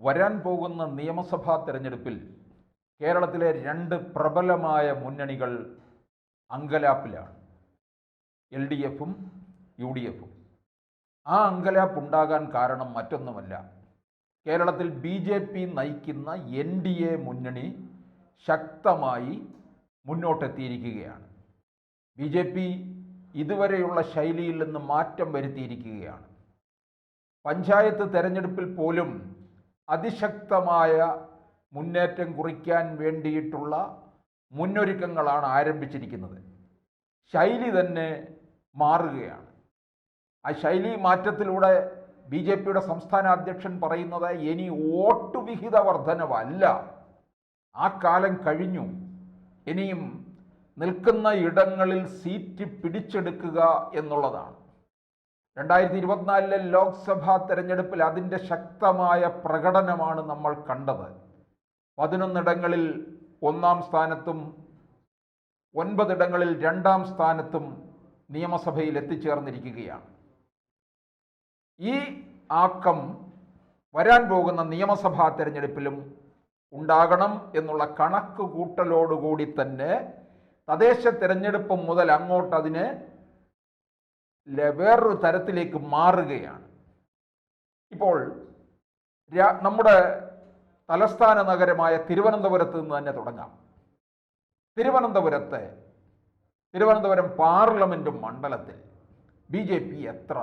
വരാൻ പോകുന്ന നിയമസഭാ തെരഞ്ഞെടുപ്പിൽ കേരളത്തിലെ രണ്ട് പ്രബലമായ മുന്നണികൾ അങ്കലാപ്പിലാണ്. LDFും UDFും. ആ അങ്കലാപ്പ് ഉണ്ടാകാൻ കാരണം മറ്റൊന്നുമല്ല, കേരളത്തിൽ BJP നയിക്കുന്ന NDA മുന്നണി ശക്തമായി മുന്നോട്ടെത്തിയിരിക്കുകയാണ്. BJP ഇതുവരെയുള്ള ശൈലിയിൽ നിന്ന് മാറ്റം വരുത്തിയിരിക്കുകയാണ്. പഞ്ചായത്ത് തെരഞ്ഞെടുപ്പിൽ പോലും അതിശക്തമായ മുന്നേറ്റം കുറിക്കാൻ വേണ്ടിയിട്ടുള്ള മുന്നൊരുക്കങ്ങളാണ് ആരംഭിച്ചിരിക്കുന്നത്. ശൈലി തന്നെ മാറുകയാണ്. ആ ശൈലി മാറ്റത്തിലൂടെ BJPയുടെ സംസ്ഥാന അധ്യക്ഷൻ പറയുന്നത് ഇനി വോട്ട് വിഹിത വർധനവല്ല, ആ കാലം കഴിഞ്ഞു, ഇനിയും നിൽക്കുന്ന ഇടങ്ങളിൽ സീറ്റ് പിടിച്ചെടുക്കുക എന്നുള്ളതാണ്. 2024 ലോക്സഭാ തെരഞ്ഞെടുപ്പിൽ അതിൻ്റെ ശക്തമായ പ്രകടനമാണ് നമ്മൾ കണ്ടത്. 11 ഇടങ്ങളിൽ 1-ാം സ്ഥാനത്തും 9 ഇടങ്ങളിൽ 2-ാം സ്ഥാനത്തും നിയമസഭയിൽ എത്തിച്ചേർന്നിരിക്കുകയാണ്. ഈ ആക്കം വരാൻ പോകുന്ന നിയമസഭാ തെരഞ്ഞെടുപ്പിലും ഉണ്ടാകണം എന്നുള്ള കണക്ക് കൂട്ടലോടുകൂടി തന്നെ തദ്ദേശ തെരഞ്ഞെടുപ്പ് മുതൽ അങ്ങോട്ട് അതിന് വേറൊരു തരത്തിലേക്ക് മാറുകയാണ്. ഇപ്പോൾ നമ്മുടെ തലസ്ഥാന നഗരമായ തിരുവനന്തപുരത്ത് നിന്ന് തന്നെ തുടങ്ങാം. തിരുവനന്തപുരം പാർലമെന്റ് മണ്ഡലത്തിൽ BJP എത്ര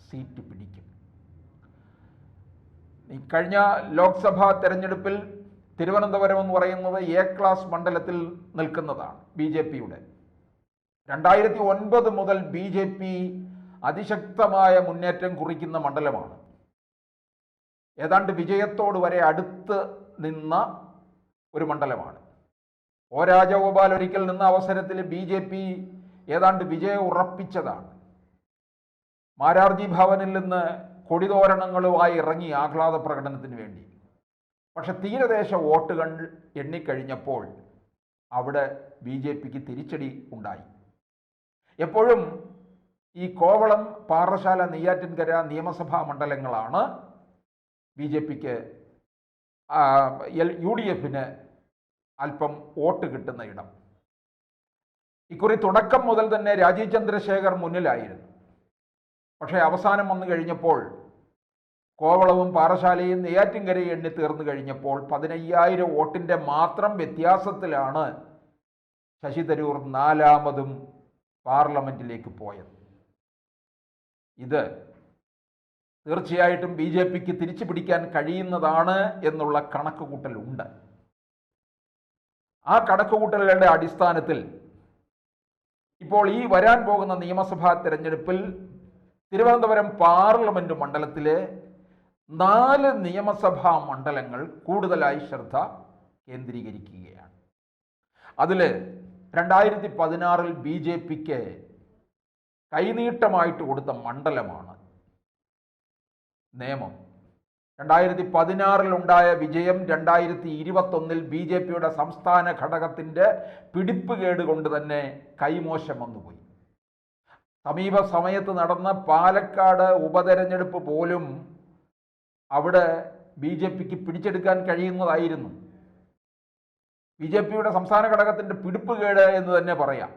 സീറ്റ് പിടിക്കും? ഈ കഴിഞ്ഞ ലോക്സഭാ തെരഞ്ഞെടുപ്പിൽ തിരുവനന്തപുരം എന്ന് പറയുന്നത് A ക്ലാസ് മണ്ഡലത്തിൽ നിൽക്കുന്നതാണ് BJPയുടെ. 2009 മുതൽ BJP അതിശക്തമായ മുന്നേറ്റം കുറിക്കുന്ന മണ്ഡലമാണ്. ഏതാണ്ട് വിജയത്തോട് വരെ അടുത്ത് നിന്ന ഒരു മണ്ഡലമാണ്. O രാജഗോപാൽ ഒരിക്കൽ നിന്ന അവസരത്തിൽ BJP ഏതാണ്ട് വിജയം ഉറപ്പിച്ചതാണ്. മാരാർജി ഭവനിൽ നിന്ന് കൊടിതോരണങ്ങളുമായി ഇറങ്ങി ആഹ്ലാദ പ്രകടനത്തിന് വേണ്ടി. പക്ഷെ തീരദേശ വോട്ടുകൾ എണ്ണിക്കഴിഞ്ഞപ്പോൾ അവിടെ BJPക്ക് തിരിച്ചടി ഉണ്ടായി. എപ്പോഴും ഈ കോവളം, പാറശാല, നെയ്യാറ്റിൻകര നിയമസഭാ മണ്ഡലങ്ങളാണ് BJPക്ക് UDFന് അല്പം വോട്ട് കിട്ടുന്ന ഇടം. ഇക്കുറി തുടക്കം മുതൽ തന്നെ രാജീവ് ചന്ദ്രശേഖർ മുന്നിലായിരുന്നു. പക്ഷേ അവസാനം വന്നു കഴിഞ്ഞപ്പോൾ കോവളവും പാറശാലയും നെയ്യാറ്റിൻകരയും എണ്ണി തീർന്നു കഴിഞ്ഞപ്പോൾ 15,000 വോട്ടിൻ്റെ മാത്രം വ്യത്യാസത്തിലാണ് ശശി തരൂർ 4ാമതും പാർലമെന്റിലേക്ക് പോയത്. ഇത് തീർച്ചയായിട്ടും BJPക്ക് തിരിച്ചു പിടിക്കാൻ കഴിയുന്നതാണ് എന്നുള്ള കണക്കുകൂട്ടലുണ്ട്. ആ കണക്കുകൂട്ടലുകളുടെ അടിസ്ഥാനത്തിൽ ഇപ്പോൾ ഈ വരാൻ പോകുന്ന നിയമസഭാ തെരഞ്ഞെടുപ്പിൽ തിരുവനന്തപുരം പാർലമെന്റ് മണ്ഡലത്തിലെ 4 നിയമസഭാ മണ്ഡലങ്ങൾ കൂടുതലായി ശ്രദ്ധ കേന്ദ്രീകരിക്കുകയാണ്. അതിൽ 2016 BJPക്ക് കൈനീട്ടമായിട്ട് കൊടുത്ത മണ്ഡലമാണ് നേമം. 2016 ഉണ്ടായ വിജയം 2021 BJPയുടെ സംസ്ഥാന ഘടകത്തിൻ്റെ പിടിപ്പുകേട് കൊണ്ട് തന്നെ കൈമോശം വന്നുപോയി. സമീപ സമയത്ത് നടന്ന പാലക്കാട് ഉപതെരഞ്ഞെടുപ്പ് പോലും അവിടെ BJPക്ക് പിടിച്ചെടുക്കാൻ കഴിയുന്നതായിരുന്നു. BJPയുടെ സംസ്ഥാന ഘടകത്തിൻ്റെ പിടിപ്പുകേട് എന്ന് തന്നെ പറയാം.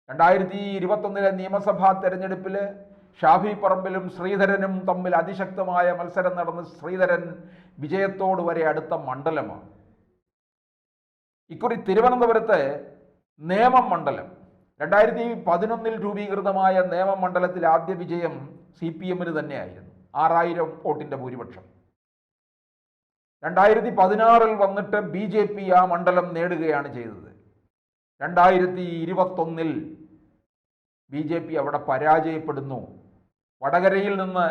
2021 നിയമസഭാ തെരഞ്ഞെടുപ്പിൽ ഷാഫി പറമ്പിലും ശ്രീധരനും തമ്മിൽ അതിശക്തമായ മത്സരം നടന്ന് ശ്രീധരൻ വിജയത്തോട് വരെ അടുത്ത മണ്ഡലമാണ്. ഇക്കുറി തിരുവനന്തപുരത്തെ നേമം മണ്ഡലം 2011 രൂപീകൃതമായ നേമം മണ്ഡലത്തിൽ ആദ്യ വിജയം CPMന് തന്നെയായിരുന്നു, 6000 വോട്ടിൻ്റെ ഭൂരിപക്ഷം. 2016 വന്നിട്ട് BJP ആ മണ്ഡലം നേടുകയാണ് ചെയ്തത്. 2021 BJP അവിടെ പരാജയപ്പെടുന്നു. വടകരയിൽ നിന്ന്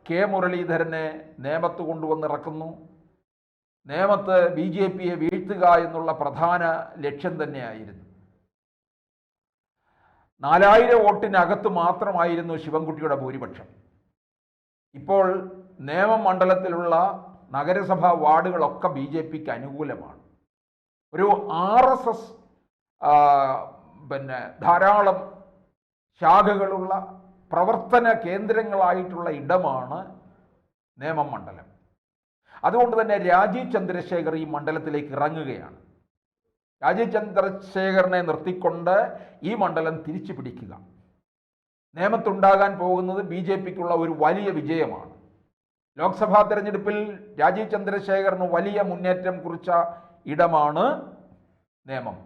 K മുരളീധരനെ നേമത്ത് കൊണ്ടുവന്നിറക്കുന്നു. നേമത്ത് BJPയെ വീഴ്ത്തുക എന്നുള്ള പ്രധാന ലക്ഷ്യം തന്നെയായിരുന്നു. 4000 വോട്ടിനകത്ത് മാത്രമായിരുന്നു ശിവൻകുട്ടിയുടെ ഭൂരിപക്ഷം. ഇപ്പോൾ നേമം മണ്ഡലത്തിലുള്ള നഗരസഭാ വാർഡുകളൊക്കെ BJPക്ക് അനുകൂലമാണ്. ഒരു RSS ധാരാളം ശാഖകളുള്ള പ്രവർത്തന കേന്ദ്രങ്ങളായിട്ടുള്ള ഇടമാണ് നേമം മണ്ഡലം. അതുകൊണ്ട് തന്നെ രാജീവ് ചന്ദ്രശേഖർ ഈ മണ്ഡലത്തിലേക്ക് ഇറങ്ങുകയാണ്. രാജീവ് ചന്ദ്രശേഖറിനെ നിർത്തിക്കൊണ്ട് ഈ മണ്ഡലം തിരിച്ചു പിടിക്കുക. നേമത്തുണ്ടാകാൻ പോകുന്നത് BJPക്കുള്ള ഒരു വലിയ വിജയമാണ്. ലോക്സഭാ തെരഞ്ഞെടുപ്പിൽ രാജീവ് ചന്ദ്രശേഖറിന് വലിയ മുന്നേറ്റം കുറിച്ച ഇടമാണ് നേമം.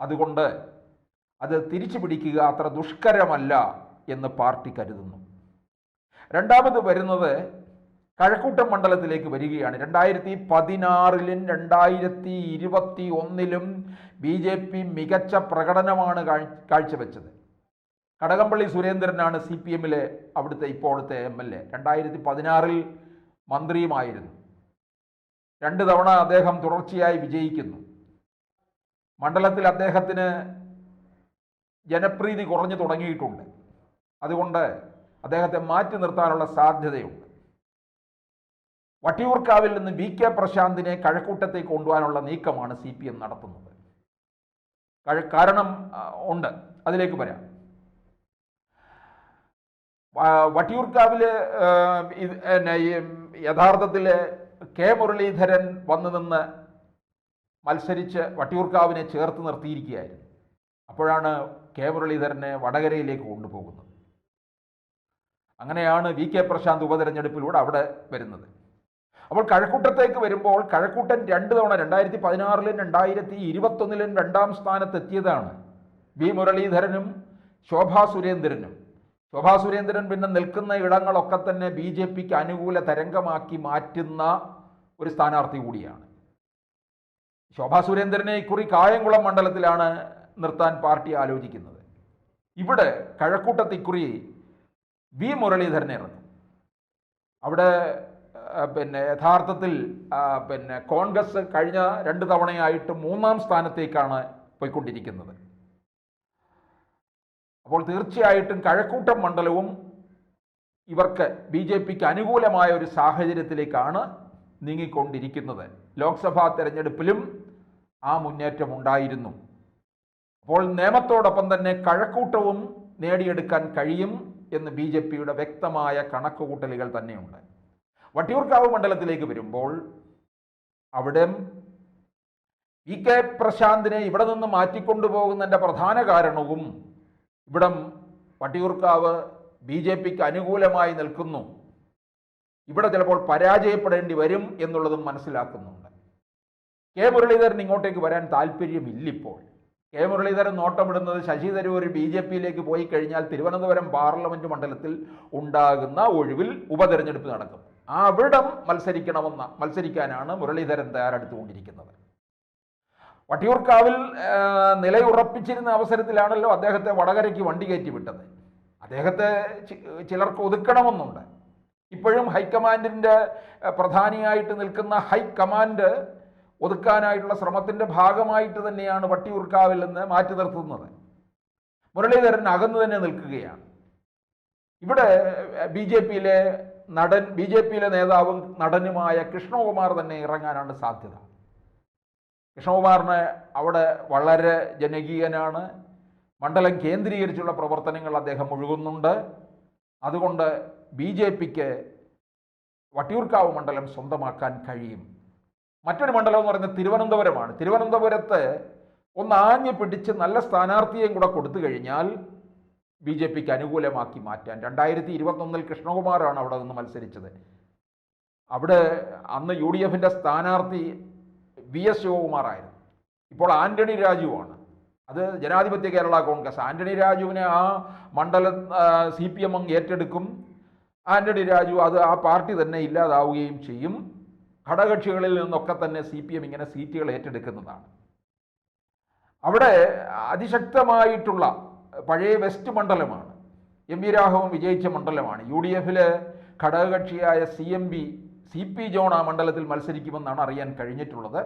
അതുകൊണ്ട് അത് തിരിച്ചു പിടിക്കുക അത്ര ദുഷ്കരമല്ല എന്ന് പാർട്ടി കരുതുന്നു. രണ്ടാമത് വരുന്നത് കഴക്കൂട്ടം മണ്ഡലത്തിലേക്ക് വരികയാണ്. 2016-ലും 2021-ലും BJP മികച്ച പ്രകടനമാണ് കാഴ്ചവെച്ചത്. കടകംപള്ളി സുരേന്ദ്രനാണ് CPMലെ അവിടുത്തെ ഇപ്പോഴത്തെ MLA. 2016-ൽ മന്ത്രിയുമായിരുന്നു. 2 തവണ അദ്ദേഹം തുടർച്ചയായി വിജയിക്കുന്നു. മണ്ഡലത്തിൽ അദ്ദേഹത്തിന് ജനപ്രീതി കുറഞ്ഞു തുടങ്ങിയിട്ടുണ്ട്. അതുകൊണ്ട് അദ്ദേഹത്തെ മാറ്റി നിർത്താനുള്ള സാധ്യതയുണ്ട്. വട്ടിയൂർക്കാവിൽ നിന്ന് VK പ്രശാന്തിനെ കഴക്കൂട്ടത്തേക്ക് കൊണ്ടുപോകാനുള്ള നീക്കമാണ് CPM നടത്തുന്നത്. കാരണം ഉണ്ട്, അതിലേക്ക് വരാം. വട്ടിയൂർക്കാവില് യഥാർത്ഥത്തിൽ K മുരളീധരൻ വന്നു നിന്ന് മത്സരിച്ച് വട്ടിയൂർക്കാവിനെ ചേർത്ത് നിർത്തിയിരിക്കുകയായിരുന്നു. അപ്പോഴാണ് K മുരളീധരനെ വടകരയിലേക്ക് കൊണ്ടുപോകുന്നത്. അങ്ങനെയാണ് VK പ്രശാന്ത് ഉപതെരഞ്ഞെടുപ്പിലൂടെ അവിടെ വരുന്നത്. അപ്പോൾ കഴക്കൂട്ടത്തേക്ക് വരുമ്പോൾ കഴക്കൂട്ടൻ 2 തവണ 2016-ലും 2021-ലും 2ാം സ്ഥാനത്തെത്തിയതാണ്. V മുരളീധരനും ശോഭാ സുരേന്ദ്രനും. ശോഭാ സുരേന്ദ്രൻ പിന്നെ നിൽക്കുന്ന ഇടങ്ങളൊക്കെ തന്നെ BJPക്ക് അനുകൂല തരംഗമാക്കി മാറ്റുന്ന ഒരു സ്ഥാനാർത്ഥി കൂടിയാണ്. ശോഭാ സുരേന്ദ്രനെ ഇക്കുറി കായംകുളം മണ്ഡലത്തിലാണ് നിർത്താൻ പാർട്ടി ആലോചിക്കുന്നത്. ഇവിടെ കഴക്കൂട്ടത്ത് ഇക്കുറി V മുരളീധരനെ ഇറങ്ങും. അവിടെ യഥാർത്ഥത്തിൽ കോൺഗ്രസ് കഴിഞ്ഞ 2 തവണയായിട്ട് 3ാം സ്ഥാനത്തേക്കാണ് പോയിക്കൊണ്ടിരിക്കുന്നത്. അപ്പോൾ തീർച്ചയായിട്ടും കഴക്കൂട്ടം മണ്ഡലവും ഇവർക്ക് BJPക്ക് അനുകൂലമായ ഒരു സാഹചര്യത്തിലേക്കാണ് നീങ്ങിക്കൊണ്ടിരിക്കുന്നത്. ലോക്സഭാ തെരഞ്ഞെടുപ്പിലും ആ മുന്നേറ്റം ഉണ്ടായിരുന്നു. അപ്പോൾ നേമത്തോടൊപ്പം തന്നെ കഴക്കൂട്ടവും നേടിയെടുക്കാൻ കഴിയും എന്ന് BJPയുടെ വ്യക്തമായ കണക്കുകൂട്ടലുകൾ തന്നെയുണ്ട്. വട്ടിയൂർക്കാവ് മണ്ഡലത്തിലേക്ക് വരുമ്പോൾ അവിടെ VK പ്രശാന്തിനെ ഇവിടെ നിന്ന് മാറ്റിക്കൊണ്ടുപോകുന്നതിൻ്റെ പ്രധാന കാരണവും ഇവിടം വട്ടിയൂർക്കാവ് BJPക്ക് അനുകൂലമായി നിൽക്കുന്നു, ഇവിടെ ചിലപ്പോൾ പരാജയപ്പെടേണ്ടി വരും എന്നുള്ളതും മനസ്സിലാക്കുന്നുണ്ട്. K മുരളീധരൻ ഇങ്ങോട്ടേക്ക് വരാൻ താല്പര്യമില്ലിപ്പോൾ. K മുരളീധരൻ നോട്ടമിടുന്നത് ശശി തരൂർ BJPയിലേക്ക് പോയി കഴിഞ്ഞാൽ തിരുവനന്തപുരം പാർലമെന്റ് മണ്ഡലത്തിൽ ഉണ്ടാകുന്ന ഒഴിവിൽ ഉപതെരഞ്ഞെടുപ്പ് നടക്കും. അവിടം മത്സരിക്കാനാണ് മുരളീധരൻ തയ്യാറെടുത്തുകൊണ്ടിരിക്കുന്നത്. വട്ടിയൂർക്കാവിൽ നിലയുറപ്പിച്ചിരുന്ന അവസരത്തിലാണല്ലോ അദ്ദേഹത്തെ വടകരയ്ക്ക് വണ്ടി കയറ്റി വിട്ടത്. അദ്ദേഹത്തെ ചിലർക്ക് ഒതുക്കണമെന്നുണ്ട്. ഇപ്പോഴും ഹൈക്കമാൻഡിൻ്റെ പ്രധാനിയായിട്ട് നിൽക്കുന്ന ഹൈക്കമാൻഡ് ഒതുക്കാനായിട്ടുള്ള ശ്രമത്തിൻ്റെ ഭാഗമായിട്ട് തന്നെയാണ് വട്ടിയൂർക്കാവിൽ നിന്ന് മാറ്റി നിർത്തുന്നത്. മുരളീധരൻ അകന്നു തന്നെ നിൽക്കുകയാണ്. ഇവിടെ BJPയിലെ നേതാവും നടനുമായ കൃഷ്ണകുമാർ തന്നെ ഇറങ്ങാനാണ് സാധ്യത. കൃഷ്ണകുമാറിന് അവിടെ വളരെ ജനകീയനാണ്. മണ്ഡലം കേന്ദ്രീകരിച്ചുള്ള പ്രവർത്തനങ്ങൾ അദ്ദേഹം മുഴുകുന്നുണ്ട്. അതുകൊണ്ട് BJPക്ക് വട്ടിയൂർക്കാവ് മണ്ഡലം സ്വന്തമാക്കാൻ കഴിയും. മറ്റൊരു മണ്ഡലം എന്ന് പറയുന്നത് തിരുവനന്തപുരമാണ്. തിരുവനന്തപുരത്ത് ഒന്ന് ആഞ്ഞു പിടിച്ച് നല്ല സ്ഥാനാർത്ഥിയെയും കൂടെ കൊടുത്തു കഴിഞ്ഞാൽ BJPക്ക് അനുകൂലമാക്കി മാറ്റാൻ. 2021-ൽ കൃഷ്ണകുമാറാണ് അവിടെ നിന്ന് മത്സരിച്ചത്. അവിടെ അന്ന് UDFൻ്റെ സ്ഥാനാർത്ഥി VS ശിവകുമാറായിരുന്നു. ഇപ്പോൾ ആന്റണി രാജുവാണ്. അത് ജനാധിപത്യ കേരള കോൺഗ്രസ്. ആന്റണി രാജുവിനെ ആ മണ്ഡലം CPM ഏറ്റെടുക്കും. ആന്റണി രാജു ആ പാർട്ടി തന്നെ ഇല്ലാതാവുകയും ചെയ്യും. ഘടകകക്ഷികളിൽ നിന്നൊക്കെ തന്നെ CPM ഇങ്ങനെ സീറ്റുകൾ ഏറ്റെടുക്കുന്നതാണ്. അവിടെ അതിശക്തമായിട്ടുള്ള പഴയ വെസ്റ്റ് മണ്ഡലമാണ്. MV രാഘവൻ വിജയിച്ച മണ്ഡലമാണ്. UDFിലെ ഘടകകക്ഷിയായ CP ജോൺ ആ മണ്ഡലത്തിൽ മത്സരിക്കുമെന്നാണ് അറിയാൻ കഴിഞ്ഞിട്ടുള്ളത്.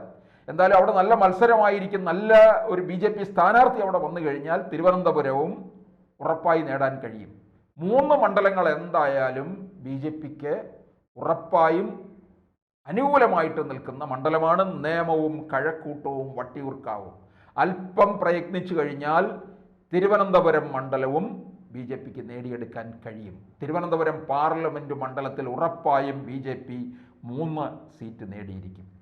എന്തായാലും അവിടെ നല്ല മത്സരമായിരിക്കും. നല്ല ഒരു BJP സ്ഥാനാർത്ഥി അവിടെ വന്നു കഴിഞ്ഞാൽ തിരുവനന്തപുരവും ഉറപ്പായി നേടാൻ കഴിയും. 3 മണ്ഡലങ്ങൾ എന്തായാലും BJPക്ക് ഉറപ്പായും അനുകൂലമായിട്ട് നിൽക്കുന്ന മണ്ഡലമാണ് നേമവും കഴക്കൂട്ടവും വട്ടിയൂർക്കാവും. അല്പം പ്രയത്നിച്ചു കഴിഞ്ഞാൽ തിരുവനന്തപുരം മണ്ഡലവും BJPക്ക് നേടിയെടുക്കാൻ കഴിയും. തിരുവനന്തപുരം പാർലമെൻറ്റ് മണ്ഡലത്തിൽ ഉറപ്പായും BJP 3 സീറ്റ് നേടിയിരിക്കും.